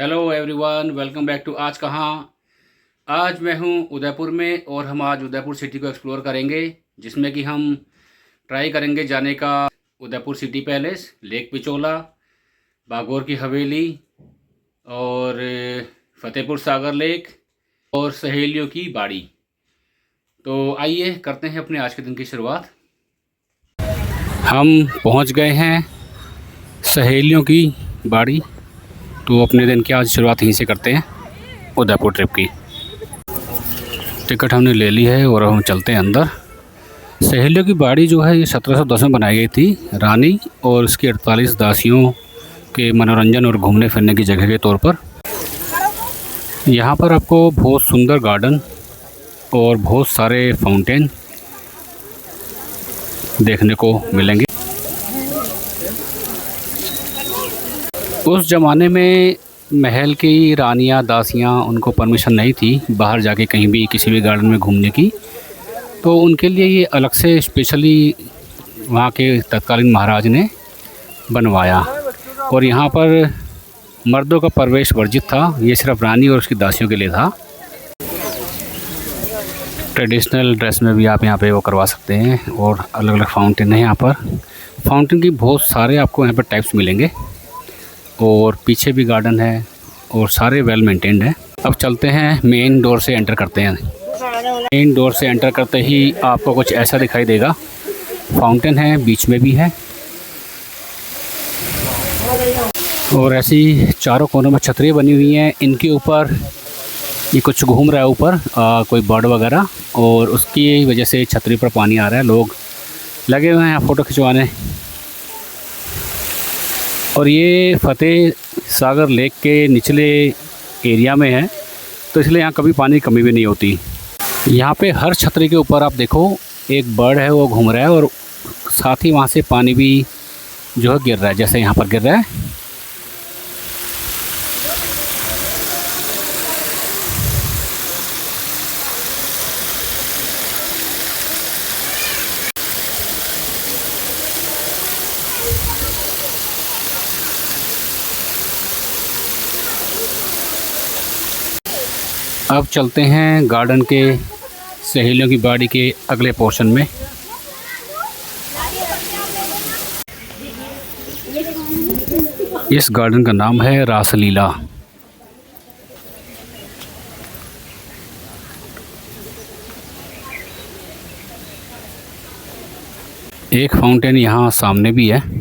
Hello everyone, welcome back to आज कहाँ। आज मैं हूँ उदयपुर में और हम आज उदयपुर सिटी को एक्सप्लोर करेंगे, जिसमें कि हम ट्राई करेंगे जाने का Udaipur city palace, lake Pichola, Bagore ki Haveli और फतेहपुर सागर लेक और सहेलियों की बाड़ी। तो आइए करते हैं अपने आज के दिन की शुरुआत। हम पहुँच गए हैं सहेलियों की बाड़ी, तो अपने दिन की आज शुरुआत यहीं से करते हैं उदयपुर ट्रिप की। टिकट हमने ले ली है और हम चलते हैं अंदर। सहेलियों की बाड़ी जो है ये 1710 में बनाई गई थी रानी और उसकी 48 दासियों के मनोरंजन और घूमने फिरने की जगह के तौर पर। यहाँ पर आपको बहुत सुंदर गार्डन और बहुत सारे फाउंटेन देखने को मिलेंगे। उस ज़माने में महल की रानियां दासियां उनको परमिशन नहीं थी बाहर जाके कहीं भी किसी भी गार्डन में घूमने की, तो उनके लिए ये अलग से स्पेशली वहाँ के तत्कालीन महाराज ने बनवाया और यहाँ पर मर्दों का प्रवेश वर्जित था। ये सिर्फ रानी और उसकी दासियों के लिए था। ट्रेडिशनल ड्रेस में भी आप यहाँ पे वो करवा सकते हैं और अलग अलग फाउंटेन है यहाँ पर। फाउंटेन की बहुत सारे आपको यहाँ पर टाइप्स मिलेंगे और पीछे भी गार्डन है और सारे वेल मेंटेन्ड है। अब चलते हैं मेन डोर से एंटर करते हैं। मेन डोर से एंटर करते ही आपको कुछ ऐसा दिखाई देगा। फाउंटेन है, बीच में भी है और ऐसी चारों कोनों में छतरियाँ बनी हुई हैं। इनके ऊपर ये कुछ घूम रहा है ऊपर कोई बर्ड वगैरह, और उसकी वजह से छतरी पर पानी आ रहा है। लोग लगे हुए हैं यहाँ फ़ोटो खिंचवाने। और ये फतेह सागर लेक के निचले एरिया में है, तो इसलिए यहाँ कभी पानी की कमी भी नहीं होती। यहाँ पे हर छतरी के ऊपर आप देखो एक बर्ड है, वो घूम रहा है और साथ ही वहाँ से पानी भी जो है गिर रहा है, जैसे यहाँ पर गिर रहा है। अब चलते हैं गार्डन के सहेलियों की बाड़ी के अगले पोर्शन में। इस गार्डन का नाम है रासलीला। एक फाउंटेन यहाँ सामने भी है।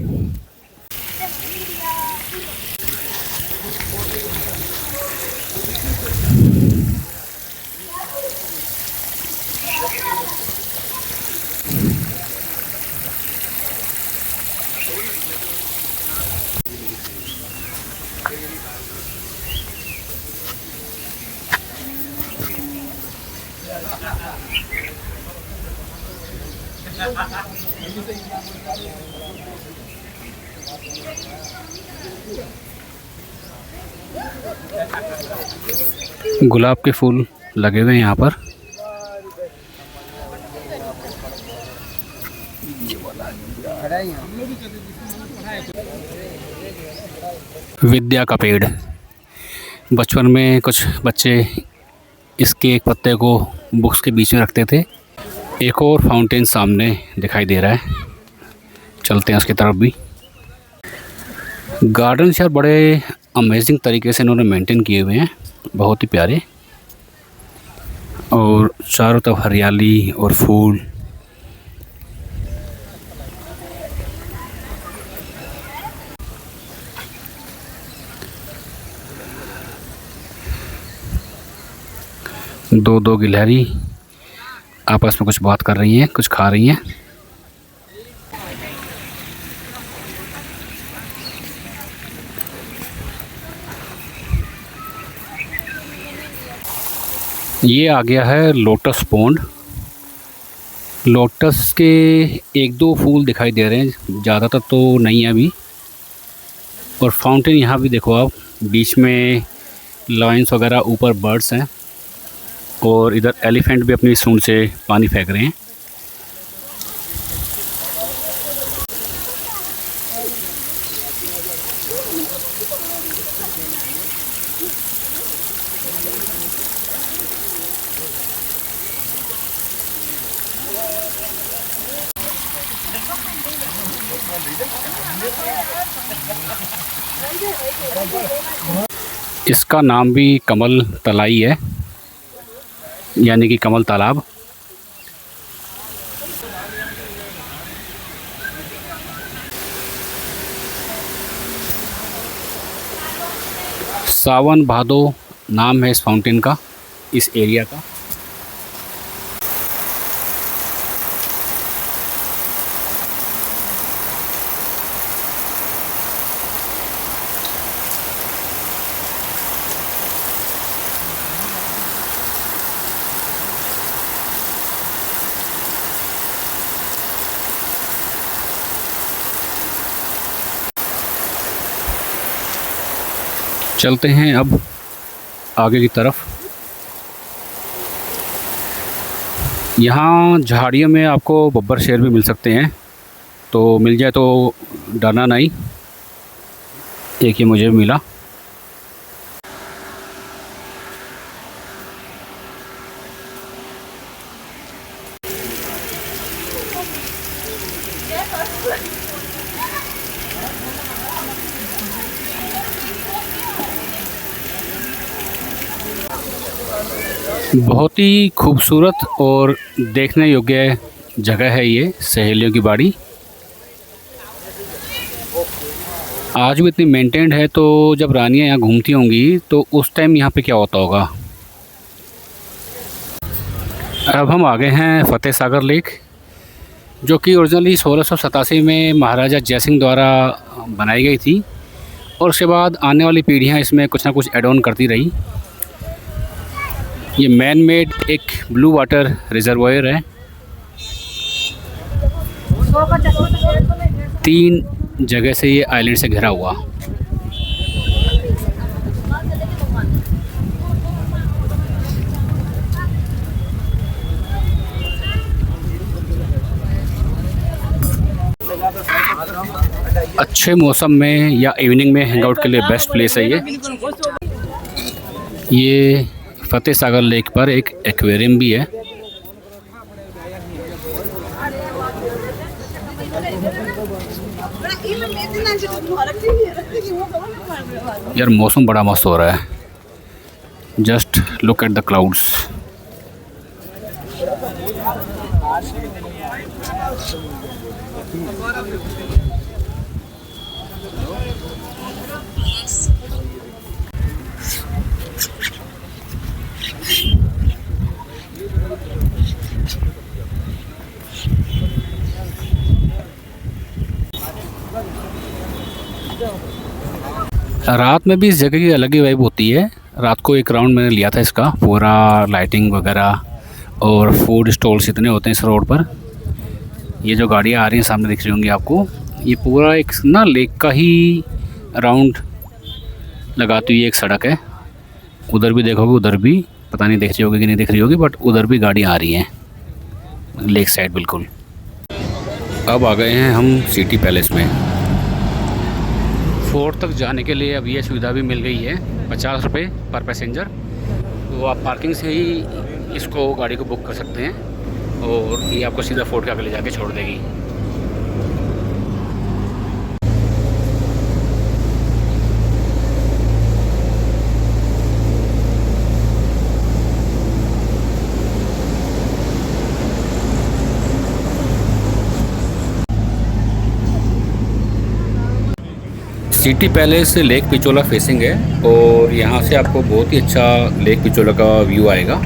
गुलाब के फूल लगे हुए हैं यहाँ पर। विद्या का पेड़, बचपन में कुछ बच्चे इसके एक पत्ते को बुक्स के बीच में रखते थे। एक और फाउंटेन सामने दिखाई दे रहा है, चलते हैं उसकी तरफ भी। गार्डन यार बड़े अमेजिंग तरीके से इन्होंने मेंटेन किए हुए हैं, बहुत ही प्यारे, और चारों तरफ हरियाली और फूल। दो गिलहरी आपस में कुछ बात कर रही हैं, कुछ खा रही हैं। ये आ गया है लोटस पॉन्ड। लोटस के एक दो फूल दिखाई दे रहे हैं, ज़्यादातर तो नहीं है अभी। और फाउंटेन यहाँ भी देखो आप, बीच में लायंस वगैरह, ऊपर बर्ड्स हैं और इधर एलिफेंट भी अपनी सूंड से पानी फेंक रहे हैं। इसका नाम भी कमल तलाई है, यानी कि कमल तालाब। सावन भादो नाम है इस फाउंटेन का, इस एरिया का। चलते हैं अब आगे की तरफ। यहाँ झाड़ियों में आपको बब्बर शेर भी मिल सकते हैं, तो मिल जाए तो डरना नहीं। एक ये मुझे मिला। बहुत ही खूबसूरत और देखने योग्य जगह है ये सहेलियों की बाड़ी। आज भी इतनी मेंटेन्ड है, तो जब रानियां यहाँ घूमती होंगी तो उस टाइम यहाँ पे क्या होता होगा। अब हम आ गए हैं फतेह सागर लेक, जो कि ओरिजिनली 1687 में महाराजा जयसिंह द्वारा बनाई गई थी, और उसके बाद आने वाली पीढ़ियाँ इसमें कुछ ना कुछ एड ऑन करती रही। ये मैन मेड एक ब्लू वाटर रिजर्वायर है। 3 जगह से ये आइलैंड से घिरा हुआ। अच्छे मौसम में या इवनिंग में हैंगआउट के लिए बेस्ट प्लेस है ये फतेह सागर लेक पर एक एक्वेरियम भी है। यार मौसम बड़ा मस्त हो रहा है। Just look at the clouds. रात में भी इस जगह की अलग ही वाइब होती है। रात को एक राउंड मैंने लिया था इसका, पूरा लाइटिंग वगैरह और फूड स्टॉल्स इतने होते हैं इस रोड पर। ये जो गाड़ियाँ आ रही हैं सामने दिख रही होंगी आपको, ये पूरा एक ना लेक का ही राउंड लगाती हुई एक सड़क है। उधर भी देखोगे, उधर भी पता नहीं दिख रही होगी कि नहीं दिख रही होगी, बट उधर भी गाड़ियाँ आ रही हैं लेक साइड बिल्कुल। अब आ गए हैं हम सिटी पैलेस में। फोर्ट तक जाने के लिए अब ये सुविधा भी मिल गई है, 50 रुपये पर पैसेंजर। तो आप पार्किंग से ही इसको गाड़ी को बुक कर सकते हैं और ये आपको सीधा फोर्ट के आगे ले जाके छोड़ देगी। City palace lake Pichola facing है और यहाँ से आपको बहुत ही अच्छा लेक पिचोला का व्यू आएगा।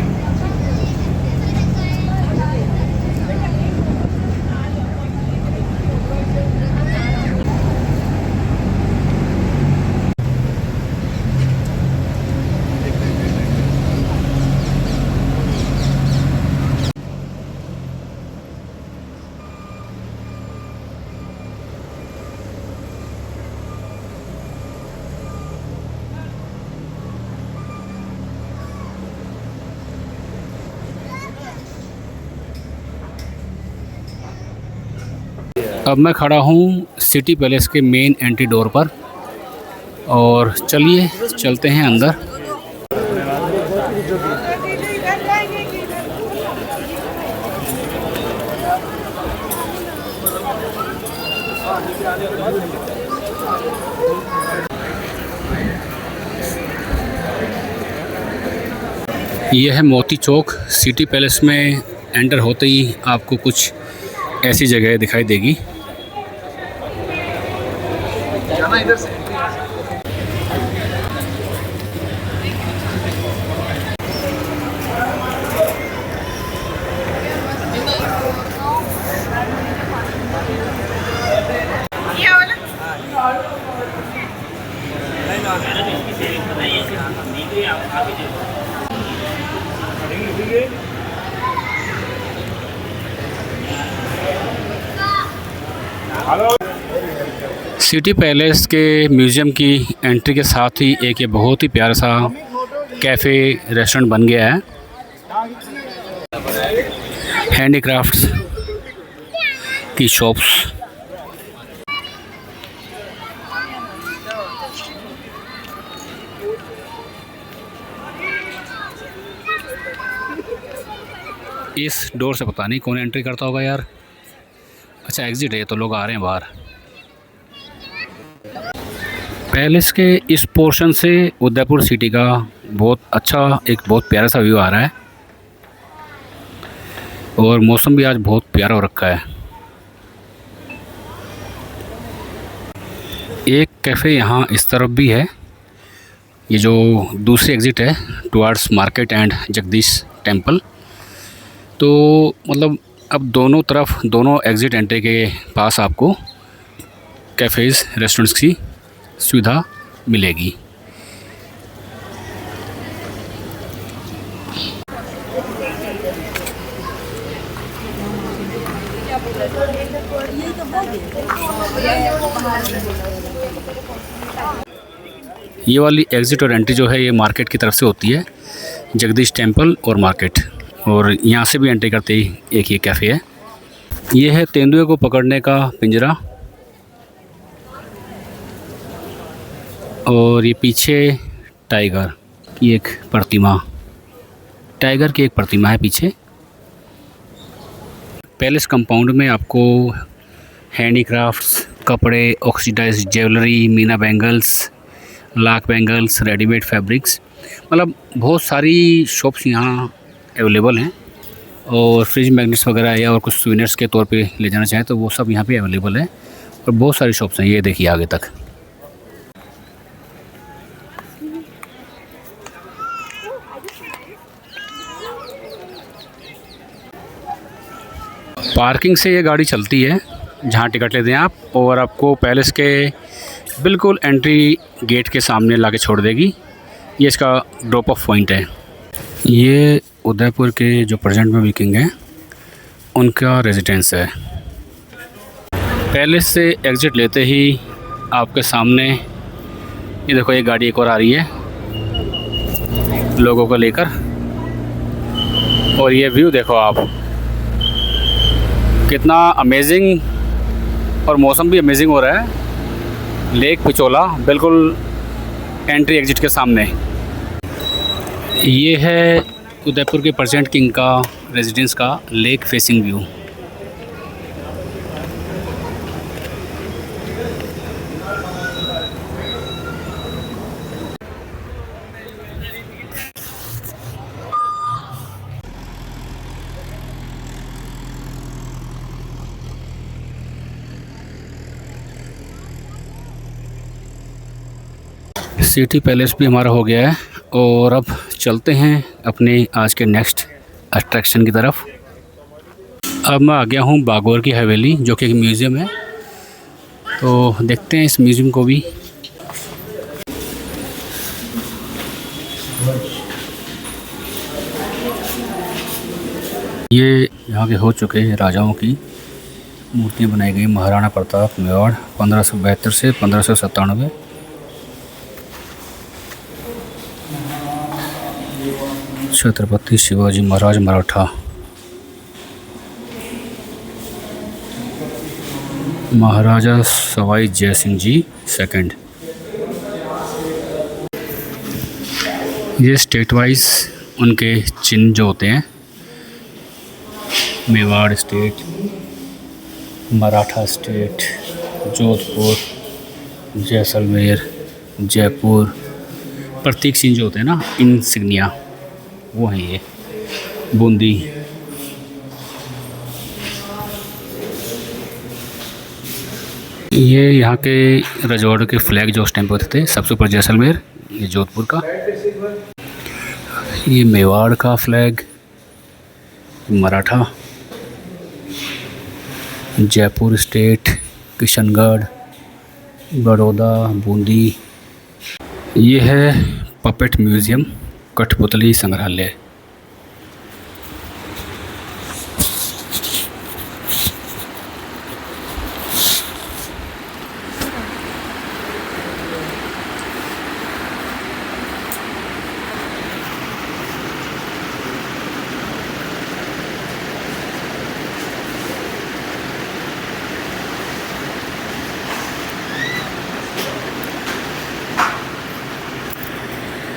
अब मैं खड़ा हूँ सिटी पैलेस के मेन एंट्री डोर पर। और चलिए चलते हैं अंदर। यह है मोती चौक। सिटी पैलेस में एंटर होते ही आपको कुछ ऐसी जगह दिखाई देगी। इधर से सिटी पैलेस के म्यूज़ियम की एंट्री के साथ ही एक ये बहुत ही प्यारा सा कैफ़े रेस्टोरेंट बन गया है। हैंडीक्राफ्ट्स की शॉप्स। इस डोर से पता नहीं कौन एंट्री करता होगा यार। अच्छा एग्ज़िट है, तो लोग आ रहे हैं बाहर। पैलेस के इस पोर्शन से उदयपुर सिटी का बहुत अच्छा एक बहुत प्यारा सा व्यू आ रहा है और मौसम भी आज बहुत प्यारा हो रखा है। एक कैफ़े यहाँ इस तरफ भी है। ये जो दूसरी एग्ज़िट है towards market and Jagdish temple. तो मतलब अब दोनों तरफ दोनों एग्ज़िट एंट्री के पास आपको कैफ़ेज़ रेस्टोरेंट्स की सुविधा मिलेगी। ये वाली एग्ज़िट और एंट्री जो है ये मार्केट की तरफ से होती है, जगदीश टेंपल और मार्केट, और यहाँ से भी एंट्री करते ही एक ये कैफ़े है। ये है तेंदुए को पकड़ने का पिंजरा और ये पीछे टाइगर की एक प्रतिमा, टाइगर की एक प्रतिमा है पीछे। पैलेस कंपाउंड में आपको हैंडीक्राफ्ट्स, कपड़े, oxidised jewellery, meena bangles, lac bangles, readymade fabrics, मतलब बहुत सारी शॉप्स यहाँ अवेलेबल हैं। और फ्रिज मैग्नेट्स वगैरह या और कुछ सुवेनियर्स के तौर पे ले जाना चाहें तो वो सब यहाँ पे अवेलेबल है और बहुत सारी शॉप्स हैं। ये देखिए आगे तक। पार्किंग से ये गाड़ी चलती है जहाँ टिकट लेते हैं आप, और आपको पैलेस के बिल्कुल एंट्री गेट के सामने लाके छोड़ देगी। ये इसका ड्रॉप ऑफ पॉइंट है। ये उदयपुर के जो प्रेजेंट में विकिंग हैं उनका रेजिडेंस है। पैलेस से एग्ज़िट लेते ही आपके सामने ये देखो एक गाड़ी एक और आ रही है लोगों को लेकर, और ये व्यू देखो आप, कितना अमेजिंग, और मौसम भी अमेजिंग हो रहा है। लेक पिचोला बिल्कुल एंट्री एग्ज़िट के सामने। ये है उदयपुर के प्रेजेंट किंग का रेजिडेंस का lake facing view. City palace भी हमारा हो गया है और अब चलते हैं अपने आज के नेक्स्ट अट्रैक्शन की तरफ। अब मैं आ गया हूँ बागौर की हवेली, जो कि एक म्यूज़ियम है, तो देखते हैं इस म्यूज़ियम को भी। ये यहाँ के हो चुके राजाओं की मूर्तियाँ बनाई गई। महाराणा प्रताप मेवाड़ 1572 से 1597। छत्रपति शिवाजी महाराज मराठा, महाराजा सवाई जय सिंह जी सेकंड। ये स्टेट वाइज उनके चिन्ह जो होते हैं, मेवाड़ स्टेट, मराठा स्टेट, जोधपुर, जैसलमेर, जयपुर, प्रतीक चिन्ह जो होते हैं ना, इंसिग्निया, वो हैं ये। बूंदी, ये यहाँ के रजवाड़ों के फ्लैग जो उस टाइम पे होते थे। सबसे ऊपर जैसलमेर, ये जोधपुर का, ये मेवाड़ का फ्लैग, मराठा, जयपुर स्टेट, किशनगढ़, बड़ौदा, बूंदी। ये है पपेट म्यूज़ियम, कठपुतली संग्रहालय।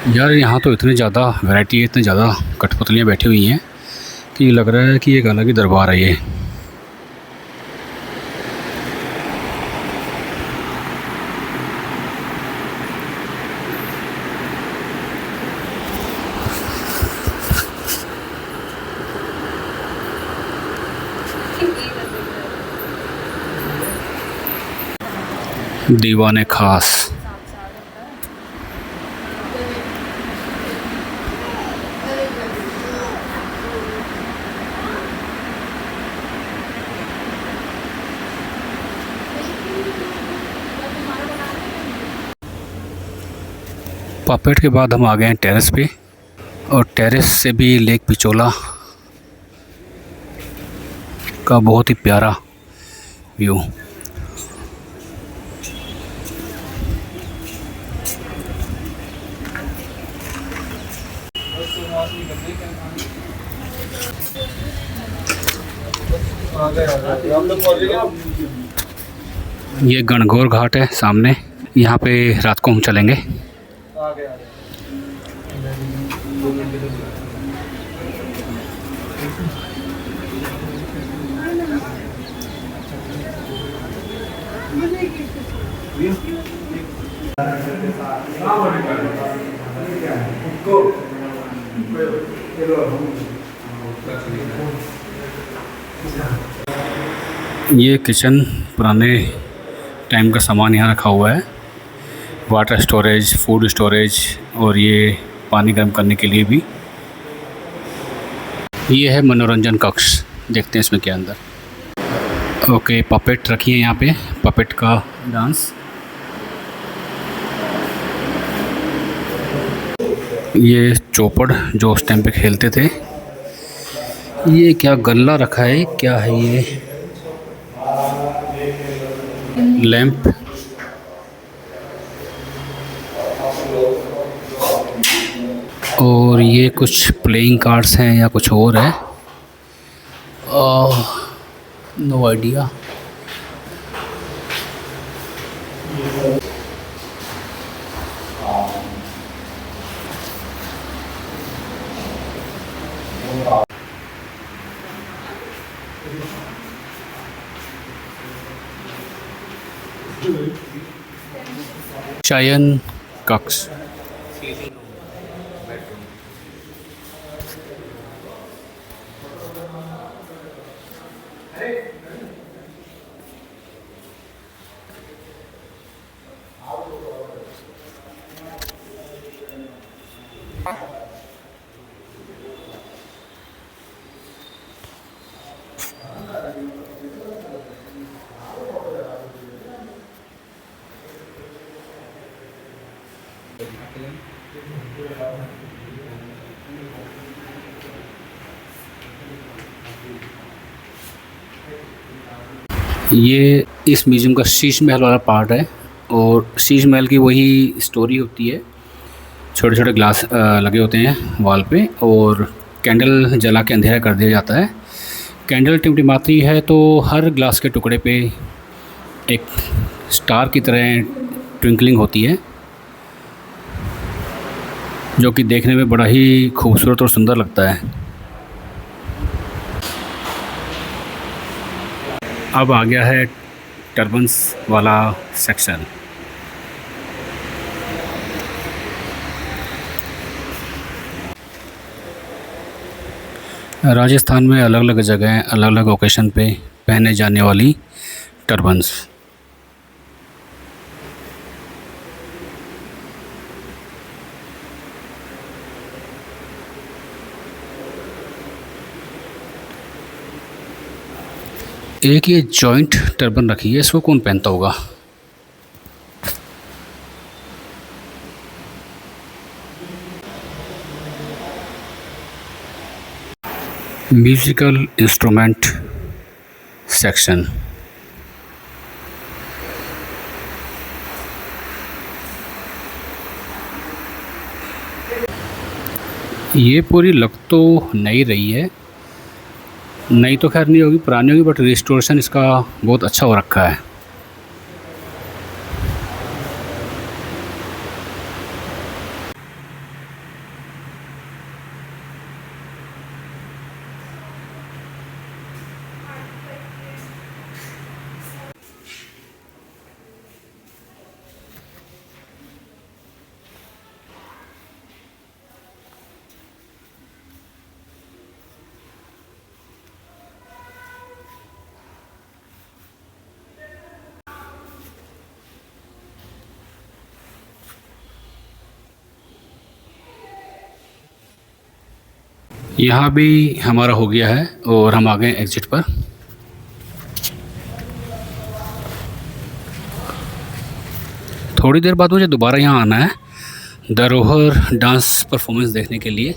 यार यहाँ तो इतनी ज़्यादा वैरायटी है, इतनी ज़्यादा कठपुतलियाँ बैठी हुई हैं कि लग रहा है कि एक अलग ही दरबार है ये। दीवाने खास, पपेट के बाद हम आ गए हैं टेरेस पे, और टेरेस से भी लेक पिचोला का बहुत ही प्यारा व्यू। ये गणगौर घाट है सामने, यहाँ पे रात को हम चलेंगे। ये किचन, पुराने टाइम का सामान यहाँ रखा हुआ है, वाटर स्टोरेज, फूड स्टोरेज, और ये पानी गर्म करने के लिए भी। ये है मनोरंजन कक्ष, देखते हैं इसमें क्या अंदर। ओके, पपेट रखी है यहाँ पे, पपेट का डांस। ये चौपड़ जो उस टाइम पे खेलते थे। ये क्या गल्ला रखा है, क्या है ये? लैंप, और ये कुछ प्लेइंग कार्ड्स हैं या कुछ और है, नो आइडिया। शयन कक्ष, ये इस म्यूज़ियम का शीश महल वाला पार्ट है, और शीश महल की वही स्टोरी होती है। छोटे छोटे ग्लास लगे होते हैं वॉल पे, और कैंडल जला के अंधेरा कर दिया जाता है। कैंडल टिमटिमाती है तो हर ग्लास के टुकड़े पे एक स्टार की तरह ट्विंकलिंग होती है। जो कि देखने में बड़ा ही खूबसूरत और सुंदर लगता है। अब आ गया है टर्बन्स वाला सेक्शन। राजस्थान में अलग अलग जगह अलग अलग ओकेशन पे पहने जाने वाली टर्बन्स। एक ये जॉइंट टर्बन रखी है, इसको कौन पहनता होगा? Musical instrument section. ये पूरी लग तो नई रही है, नई तो खैर नहीं होगी, पुरानी होगी, बट रिस्टोरेशन इसका बहुत अच्छा हो रखा है। यहाँ भी हमारा हो गया है और हम आ गए एग्ज़िट पर। थोड़ी देर बाद मुझे दोबारा यहाँ आना है धरोहर डांस परफॉर्मेंस देखने के लिए।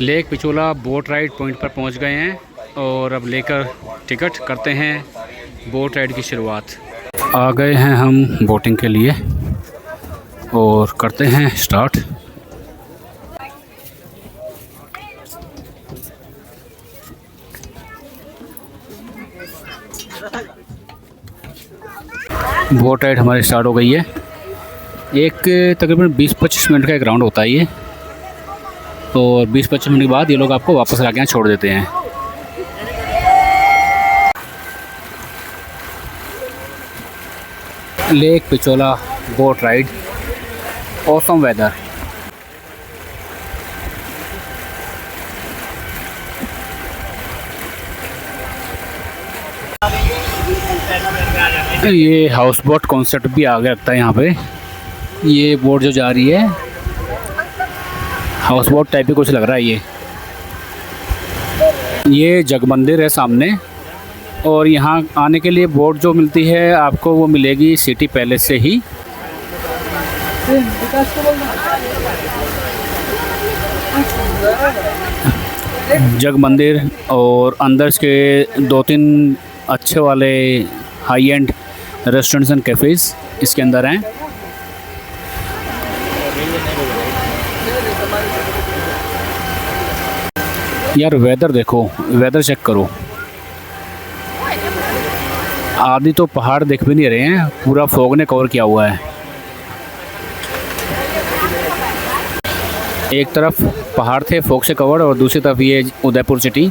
Lake Pichola boat ride point पर पहुँच गए हैं और अब लेकर टिकट करते हैं बोट राइड की शुरुआत। आ गए हैं हम बोटिंग के लिए और करते हैं स्टार्ट। बोट राइड हमारी स्टार्ट हो गई है। एक तकरीबन 20-25 मिनट का एक राउंड होता है ये, और 20-25 मिनट के बाद ये लोग आपको वापस आके यहाँ छोड़ देते हैं। Lake Pichola boat ride, awesome weather. ये हाउस बोट कॉन्सेप्ट भी आगे रखता है यहाँ पे। ये बोट जो जा रही है हाउस बोट टाइप ही कुछ लग रहा है ये जग मंदिर है सामने, और यहाँ आने के लिए बोट जो मिलती है आपको वो मिलेगी सिटी पैलेस से ही। जग मंदिर और अंदर के 2-3 अच्छे वाले high and restaurants and cafes इसके अंदर हैं। यार वेदर देखो, वेदर चेक करो। आदि तो पहाड़ दिख भी नहीं रहे हैं, पूरा फॉग ने कवर किया हुआ है। एक तरफ पहाड़ थे फॉग से कवर और दूसरी तरफ ये उदयपुर सिटी।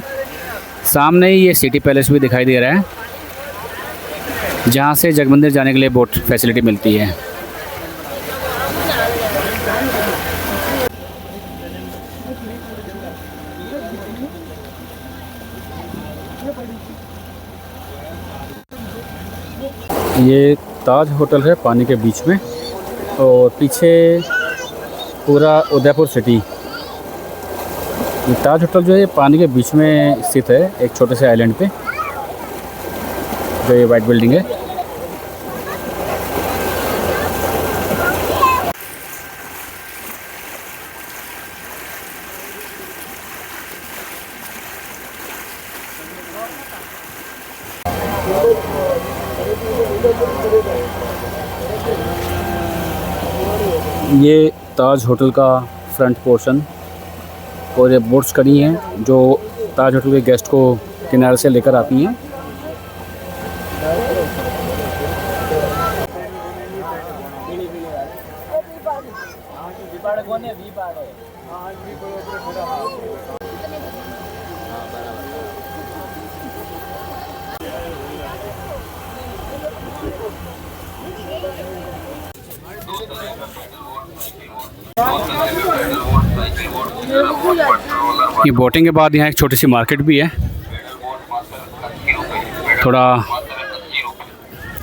सामने ही ये सिटी पैलेस भी दिखाई दे रहा है, जहाँ से जगमंदिर जाने के लिए बोट फैसिलिटी मिलती है। ये ताज होटल है पानी के बीच में, और पीछे पूरा उदयपुर सिटी। ये ताज होटल जो है पानी के बीच में स्थित है, एक छोटे से आइलैंड पे, जो ये वाइट बिल्डिंग है। ये ताज होटल का फ्रंट पोर्शन, और ये बोट्स खड़ी हैं जो ताज होटल के गेस्ट को किनारे से लेकर आती हैं। ये बोटिंग के बाद यहाँ एक छोटी सी मार्केट भी है। थोड़ा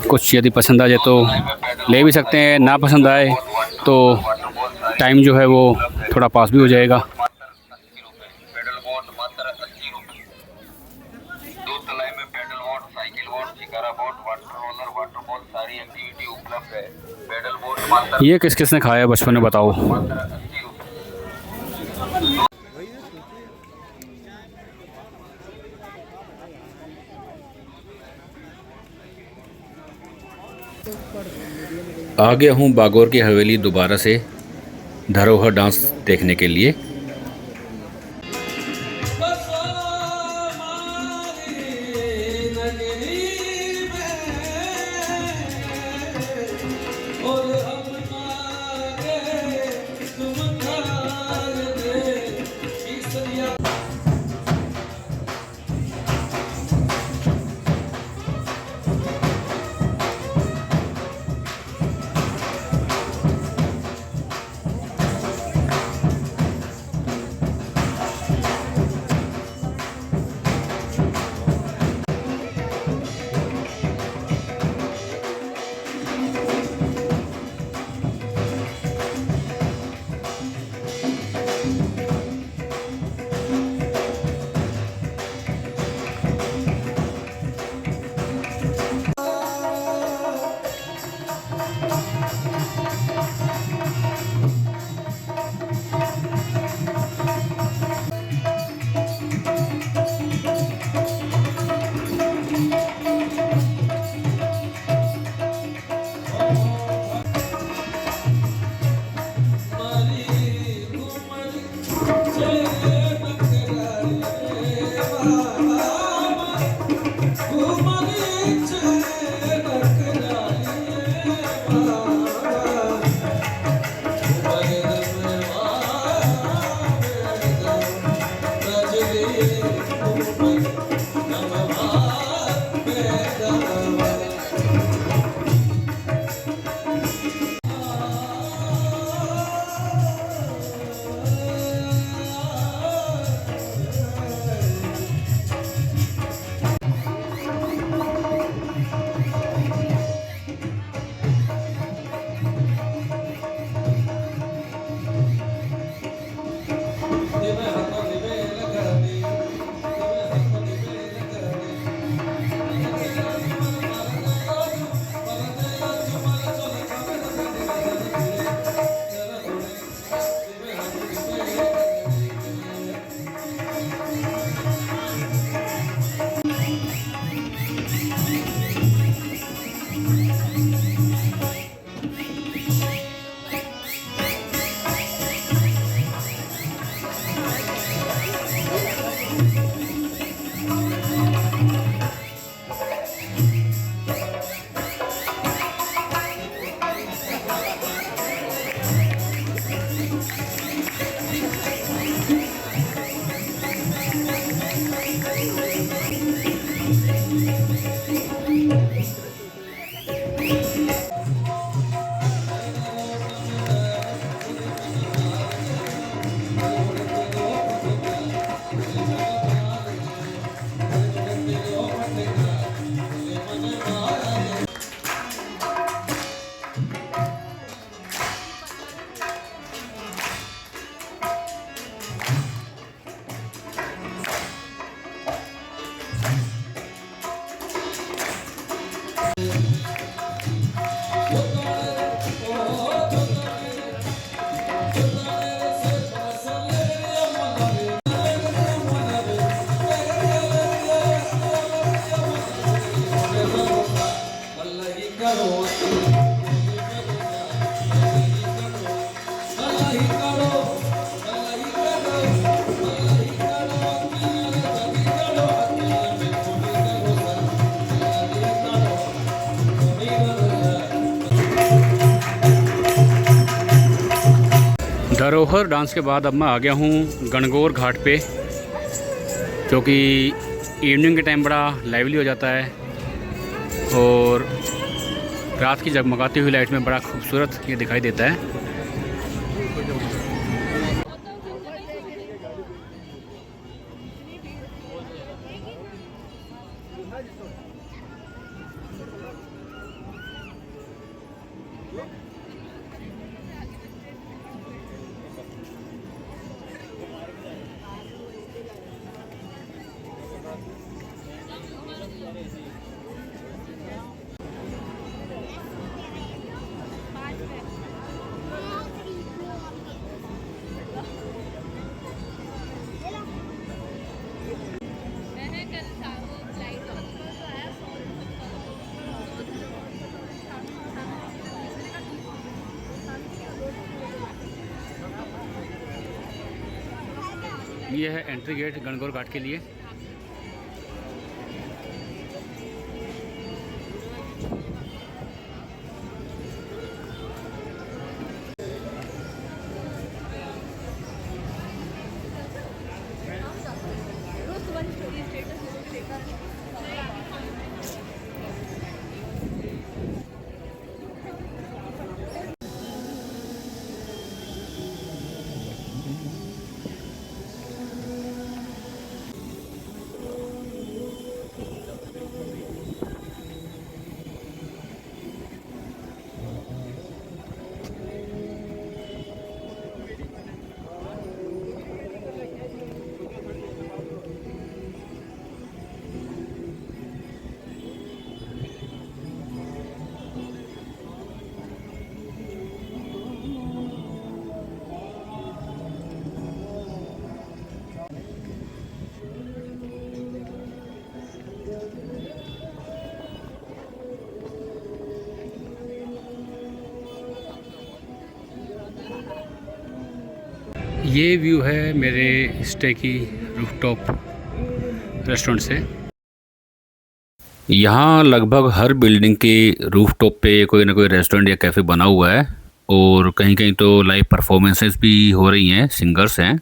कुछ यदि पसंद आ जाए तो ले भी सकते हैं, ना पसंद आए तो टाइम जो है वो थोड़ा पास भी हो जाएगा। ये किस किस ने खाया बचपन में बताओ। आ गया हूँ बागौर की हवेली दोबारा से धरोहर डांस देखने के लिए। धरोहर डांस के बाद अब मैं आ गया हूँ गणगौर घाट पे, क्योंकि इवनिंग के टाइम बड़ा लाइवली हो जाता है और रात की जगमगाती हुई लाइट में बड़ा खूबसूरत ये दिखाई देता है। ये है एंट्री गेट गणगौर घाट के लिए। ये व्यू है मेरे स्टे की रूफटॉप रेस्टोरेंट से। यहाँ लगभग हर बिल्डिंग के रूफटॉप पे कोई ना कोई रेस्टोरेंट या कैफ़े बना हुआ है और कहीं कहीं तो लाइव परफॉर्मेंसेस भी हो रही हैं, सिंगर्स हैं।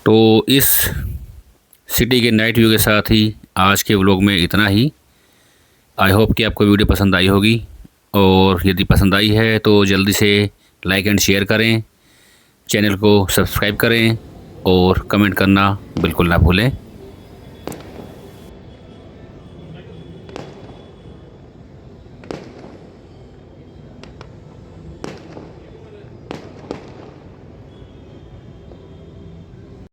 तो इस सिटी के नाइट व्यू के साथ ही आज के व्लॉग में इतना ही। आई होप कि आपको वीडियो पसंद आई होगी, और यदि पसंद आई है तो जल्दी से लाइक एंड शेयर करें, चैनल को सब्सक्राइब करें और कमेंट करना बिल्कुल ना भूलें।